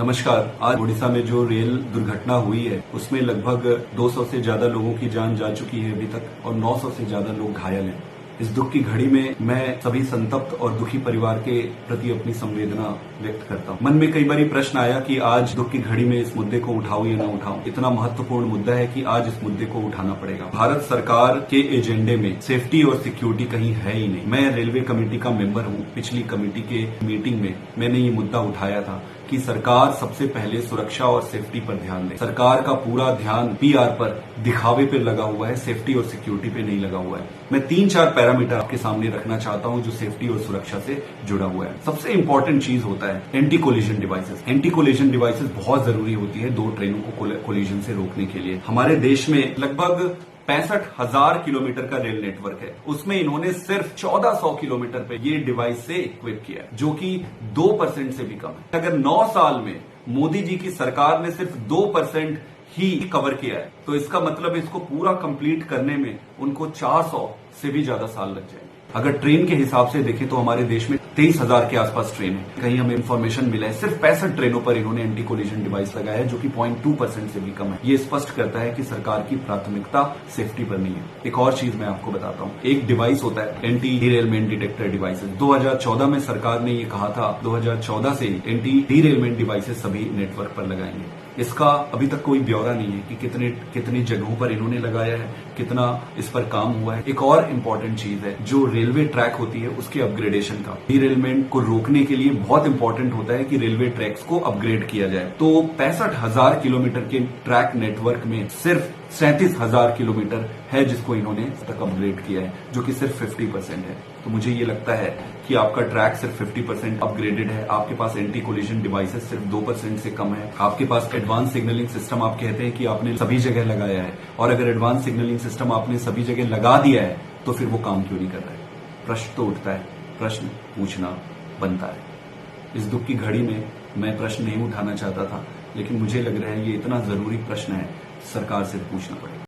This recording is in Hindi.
नमस्कार। आज ओडिशा में जो रेल दुर्घटना हुई है उसमें लगभग 200 से ज्यादा लोगों की जान जा चुकी है अभी तक और 900 से ज्यादा लोग घायल हैं। इस दुख की घड़ी में मैं सभी संतप्त और दुखी परिवार के प्रति अपनी संवेदना व्यक्त करता हूँ। मन में कई बार प्रश्न आया कि आज दुख की घड़ी में इस मुद्दे को उठाऊं या न उठाऊं। इतना महत्वपूर्ण मुद्दा है कि आज इस मुद्दे को उठाना पड़ेगा। भारत सरकार के एजेंडे में सेफ्टी और सिक्योरिटी कहीं है ही नहीं। मैं रेलवे कमेटी का मेंबर हूँ। पिछली कमेटी के मीटिंग में मैंने ये मुद्दा उठाया था कि सरकार सबसे पहले सुरक्षा और सेफ्टी पर ध्यान दे। सरकार का पूरा ध्यान पीआर पर, दिखावे पर लगा हुआ है, सेफ्टी और सिक्योरिटी पे नहीं लगा हुआ है। मैं 3-4 पैरामीटर आपके सामने रखना चाहता हूं जो सेफ्टी और सुरक्षा से जुड़ा हुआ है। सबसे इंपॉर्टेंट चीज होता है anti collision devices. Anti collision devices बहुत जरूरी होती है दो ट्रेनों को कोलिजन से रोकने के लिए। हमारे देश में लगभग 65,000 किलोमीटर का रेल नेटवर्क है। उसमें इन्होंने सिर्फ 1400 किलोमीटर पे ये डिवाइस से इक्विप किया है, जो कि 2% से भी कम है। अगर 9 साल में मोदी जी की सरकार ने सिर्फ 2% ही कवर किया है, तो इसका मतलब इसको पूरा कंप्लीट करने में उनको 400 से भी ज्यादा साल लग जाएंगे। अगर ट्रेन के हिसाब से देखें तो हमारे देश में 23,000 के आसपास ट्रेन है। कहीं हमें इन्फॉर्मेशन मिला है सिर्फ 65 ट्रेनों पर इन्होंने एंटी कोलिजन डिवाइस लगाया है, जो कि 0.2% से भी कम है। ये स्पष्ट करता है कि सरकार की प्राथमिकता सेफ्टी पर नहीं है। एक और चीज मैं आपको बताता हूँ। एक डिवाइस होता है एंटी डीरेलमेंट डिटेक्टर डिवाइसेस। 2014 में सरकार ने ये कहा था 2014 से एंटी डीरेलमेंट डिवाइसेस सभी नेटवर्क पर लगाएंगे। इसका अभी तक कोई ब्यौरा नहीं है कि कितनी जगहों पर इन्होंने लगाया है, कितना इस पर काम हुआ है। एक और इम्पोर्टेंट चीज है जो रेलवे ट्रैक होती है उसके अपग्रेडेशन का। डीरेलमेंट को रोकने के लिए बहुत इंपॉर्टेंट होता है कि रेलवे ट्रैक्स को अपग्रेड किया जाए। तो 65,000 किलोमीटर के ट्रैक नेटवर्क में सिर्फ 37,000 किलोमीटर है जिसको इन्होंने तक अपग्रेड किया है, जो कि सिर्फ 50% है। तो मुझे ये लगता है कि आपका ट्रैक सिर्फ 50% अपग्रेडेड है। आपके पास एंटी कोलिजन डिवाइसेस सिर्फ 2% से कम है। आपके पास एडवांस सिग्नलिंग सिस्टम आप कहते हैं कि आपने सभी जगह लगाया है, और अगर एडवांस सिग्नलिंग सिस्टम आपने सभी जगह लगा दिया है तो फिर वो काम क्यों नहीं कर रहा है? प्रश्न तो उठता है, प्रश्न पूछना बनता है। इस दुख की घड़ी में मैं प्रश्न नहीं उठाना चाहता था, लेकिन मुझे लग रहा है ये इतना जरूरी प्रश्न है, सरकार से पूछना पड़ेगा।